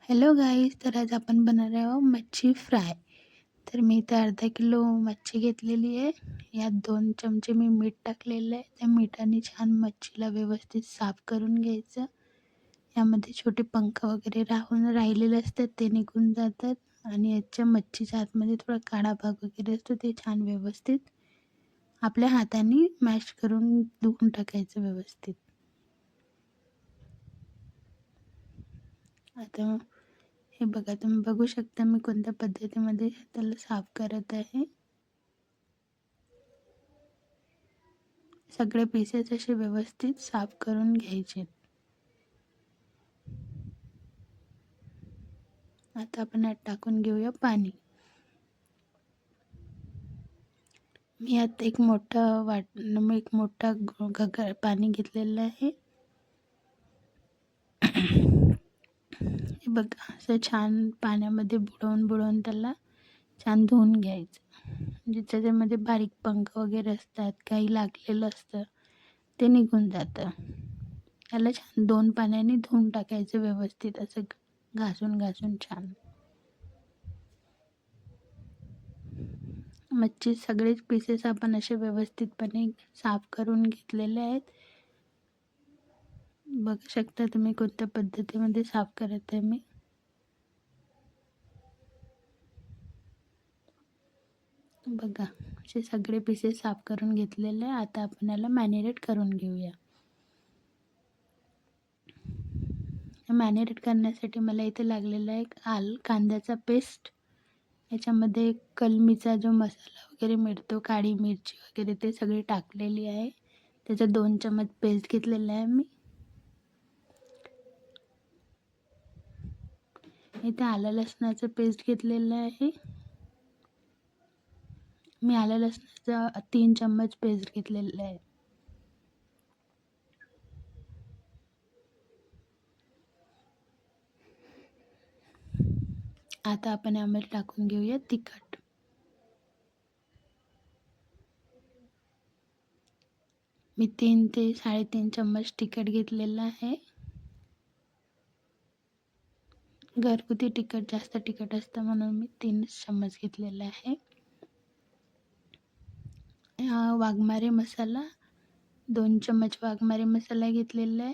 Hello guys, तर आज आपण बनवणार आहोत मच्छी फ्राय. तर मी इथे अर्धा किलो मच्छी घेतलेली आहे. यात 2 चमचे मी मीठ टाकलेलं आहे. त्या मिठाने छान मच्छीला व्यवस्थित साफ करून घ्यायचं. यामध्ये छोटे पंख वगैरे राहिलेले असतात ते निघून जातात आणि याच्या मच्छीच्या आतमध्ये थोडा काळा भाग वगैरे असतो ते छान व्यवस्थित आपल्या हाताने मॅश करून धुवून टाकायचं व्यवस्थित. आता हे बघा, तुम्ही बघू शकता मी कोणत्या पद्धतीमध्ये त्याला साफ करत आहे. सगळे पीसेस असे व्यवस्थित साफ करून घ्यायचे. आता आपण यात टाकून घेऊया पाणी. मी यात एक मोठा घगर पाणी घेतलेलं आहे. हे बघा, असं छान पाण्यामध्ये बुडवून त्याला छान धुवून घ्यायचं. म्हणजे त्याच्यामध्ये बारीक पंख वगैरे असतात, काही लागलेलं असतं ते निघून जातं. त्याला छान 2 पाण्याने धुवून टाकायचं व्यवस्थित, असं घासून छान. मच्छी सगळेच पीसेस आपण असे व्यवस्थितपणे साफ करून घेतलेले आहेत. बघू शकता तुम्ही कोणत्या पद्धतीमध्ये साफ करत आहे मी. बघा, असे सगळे पीसेस साफ करून घेतलेले आहे. आता आपण याला मॅरिनेट करून घेऊया. मॅरिनेट करण्यासाठी मला इथे लागलेला आहे कांद्याचा पेस्ट. याच्यामध्ये कलमीचा जो मसाला वगैरे मिळतो, काळी मिरची वगैरे ते सगळी टाकलेली आहे. त्याचा 2 चमच पेस्ट घेतलेला आहे मी. इथे आलं लसणाचं पेस्ट घेतलेलं आहे. मी आलं लसणाचा 3 चम्मच पेस्ट घेतलेला आहे. आता आपण यामध्ये टाकून घेऊया तिखट. मी 3 ते 3.5 चम्मच तिखट घेतलेलं आहे. घरगुती तिखट जास्त तिखट असतं म्हणून मी 3 चम्मच घेतलेला आहे. वाघमारे मसाला 2 चम्मच वाघमारे मसाला घेतलेला आहे.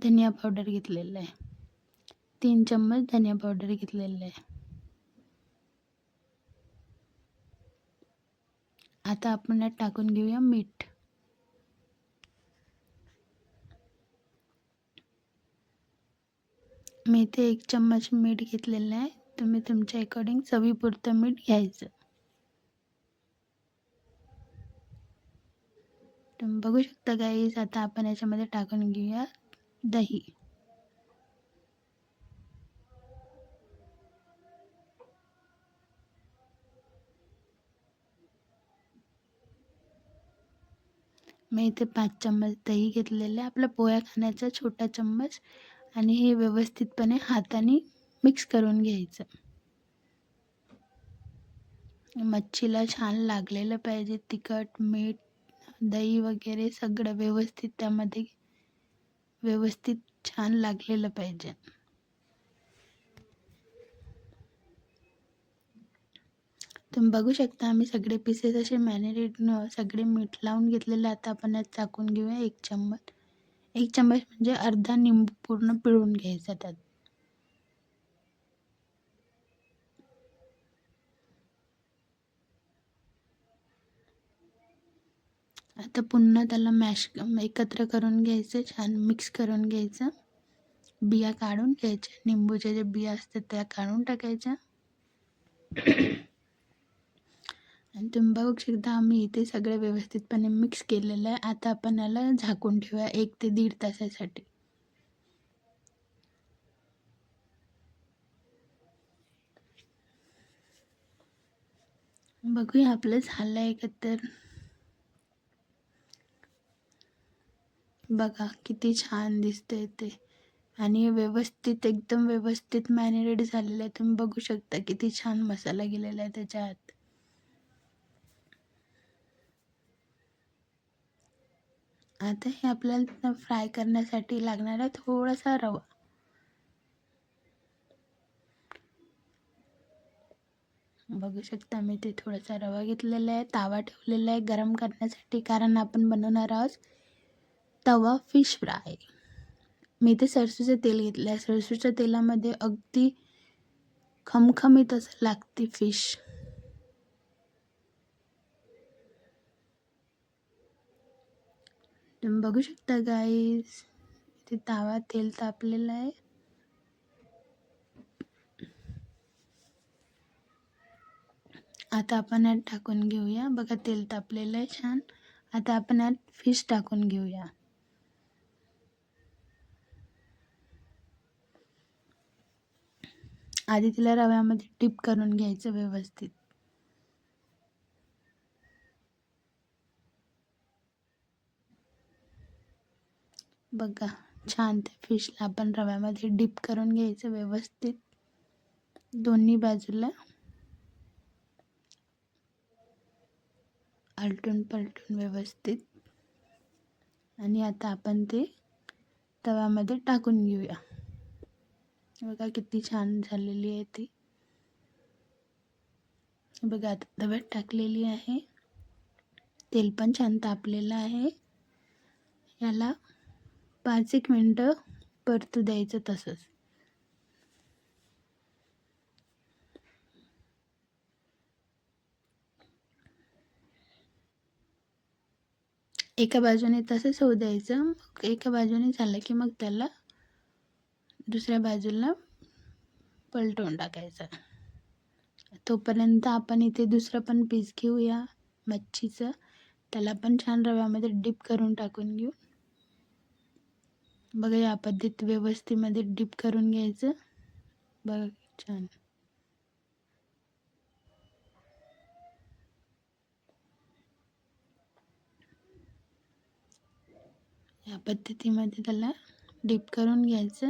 धनिया पावडर घेतलेला आहे. 3 चम्मच धनिया पावडर घेतलेला आहे. आता आपण यात टाकून घेऊया मीठ. मी इथे 1 चम्मच मीठ घेतलेलं आहे. तुम्ही तुमच्या अकॉर्डिंग चवीपुरतं मीठ घ्यायचं. तुम्ही बघू शकता गाईज. आता आपण याच्यामध्ये टाकून घेऊया दही. मी इथे 5 चम्मच दही घेतलेलं आहे, आपला पोह्या खाण्याचा छोटा चम्मच. आणि हे व्यवस्थितपणे हाताने मिक्स करून घ्यायचं. मच्छीला छान लागलेलं पाहिजे तिखट, मीठ, दही वगैरे सगळं व्यवस्थित त्यामध्ये व्यवस्थित छान लागलेलं पाहिजे. तुम्ही बघू शकता आम्ही सगळे पीसेस असे सगळे मीठ लावून घेतलेले. आता आपण यात टाकून घेऊया 1 चम्मच. 1 चम्मच म्हणजे अर्धा निंबू पूर्ण पिळून घ्यायचा त्यात. आता पुन्हा त्याला एकत्र करून घ्यायचं, छान मिक्स करून घ्यायचं. बिया काढून घ्यायच्या, निंबूच्या ज्या बिया असतात त्या काढून टाकायच्या. आणि तुम्ही बघू शकता आम्ही इथे सगळं व्यवस्थितपणे मिक्स केलेलं आहे. आता आपण याला झाकून ठेवूया 1 ते 1.5 तासासाठी. बघूया आपलं झालं आहे का तर. बघा किती छान दिसतंय ते. आणि एकदम व्यवस्थित मॅरिनेट झालेलं आहे. तुम्ही बघू शकता किती छान मसाला गेलेला आहे त्याच्यात. आता हे आपल्याला फ्राय करण्यासाठी लागणारा थोडासा रवा. बघू शकता मी ते थोडासा रवा घेतलेला आहे. तावा ठेवलेला आहे गरम करण्यासाठी, कारण आपण बनवणार आहोत तवा फिश फ्राय. मी ते सरसूचं तेल घेतलं आहे. सरसूच्या तेलामध्ये अगदी खमखमीत असं लागते फिश. तुम्ही बघू शकता गाईस, ते तावा तेल तापलेलं आहे. आता आपण यात टाकून घेऊया. बघा तेल तापलेलं आहे छान. आता आपण यात फिश टाकून घेऊया. आधी तिला रव्यामध्ये डिप करून घ्यायचं व्यवस्थित. बघा छान त्या फिशला आपण रव्यामध्ये डिप करून घ्यायचं व्यवस्थित दोन्ही बाजूला, आलटून पलटून व्यवस्थित. आणि आता आपण ते तव्यामध्ये टाकून घेऊया. बघा किती छान झालेली आहे ती. बघा आता तव्यात टाकलेली आहे. तेल पण छान तापलेलं आहे. याला 5-1 मिनटं परतू द्यायचं तसंच. एका बाजूने तसंच होऊ द्यायचं. मग एका बाजूने झालं की मग त्याला दुसऱ्या बाजूला पलटवून टाकायचं. तोपर्यंत आपण इथे दुसरं पण पीस घेऊया मच्छीचं. त्याला पण छान रव्यामध्ये डिप करून टाकून घेऊ. बघा या पद्धतीत व्यवस्थितमध्ये डिप करून घ्यायचं. बघा छान. या पद्धतीमध्ये त्याला डिप करून घ्यायचं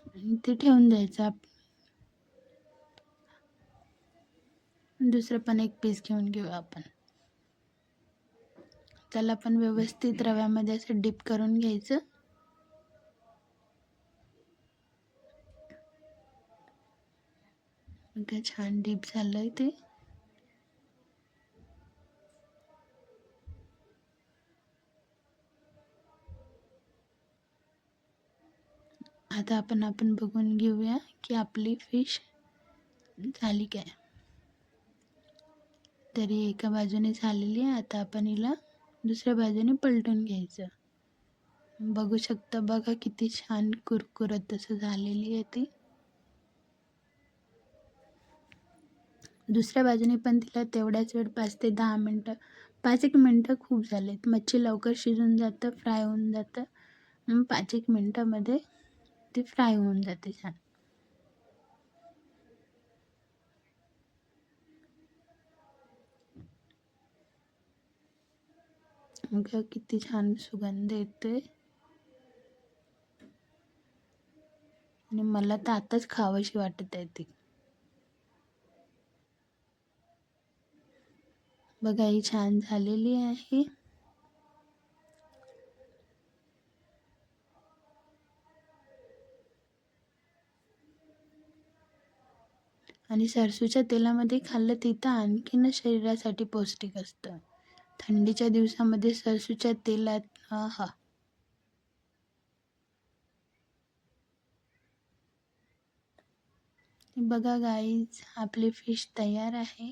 आणि ते ठेवून द्यायचं. दुसरं पण एक पीस घेऊन घेऊ आपण. त्याला पण व्यवस्थित रव्यामध्ये असं डिप करून घ्यायचं. बघा छान डीप झालंय ते. आता आपण बघून घेऊया की आपली फिश झाली काय. तरी एका बाजूने झालेली आहे. आता आपण हिला दुसऱ्या बाजूने पलटून घ्यायचं. बघू शकता बघा किती छान कुरकुरत असं झालेली आहे ती. दुसऱ्या बाजूने पण तिला तेवढ्याच वेळ 5 ते 10 मिनटं, 5-1 मिनटं खूप झालेत. मच्छी लवकर शिजून जातं, फ्राय होऊन जातं. 5-1 मिनटामध्ये ती फ्राय होऊन जाते छान. मग किती छान सुगंध येतोय आणि मला तर आताच खावीशी वाटत आहे ती. बघा ही छान झालेली आहे. आणि सरसूच्या तेलामध्ये खाल्लं तिथं आणखीनच शरीरासाठी पौष्टिक असतं. थंडीच्या दिवसामध्ये सरसूच्या तेलात आहा. बघा गाईज आपली फिश तयार आहे.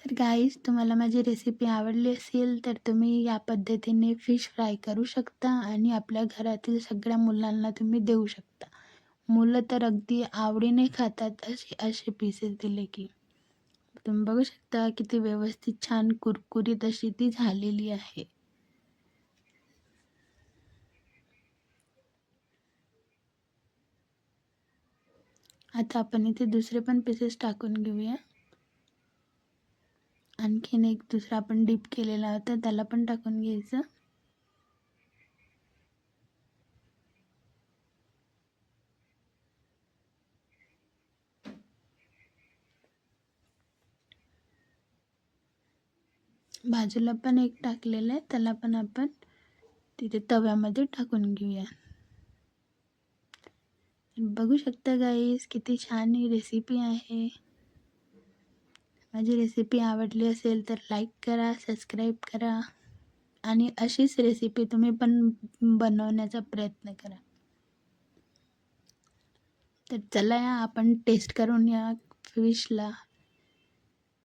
तर गाईज तुम्हाला माझी रेसिपी आवडली असेल तर तुम्ही या पद्धतीने फिश फ्राय करू शकता आणि आपल्या घरातील सगळ्या मुलांना तुम्ही देऊ शकता. मुलं तर अगदी आवडीने खातात असे पीसेस दिले की. तुम्ही बघू शकता किती व्यवस्थित छान कुरकुरीत अशी ती झालेली आहे. आता आपण इथे दुसरे पण पीसेस टाकून घेऊया. आणखीन एक दुसरा आपण डिप केलेला होता त्याला पण टाकून घ्यायचं. बाजूला पण एक टाकलेलं आहे, त्याला पण आपण तिथे तव्यामध्ये टाकून घेऊया. बघू शकता गाईस, किती छान ही रेसिपी आहे. माझी रेसिपी आवडली असेल तर लाईक करा, सबस्क्राईब करा आणि अशीच रेसिपी तुम्ही पण बनवण्याचा प्रयत्न करा. तर चला या आपण टेस्ट करून या फिशला.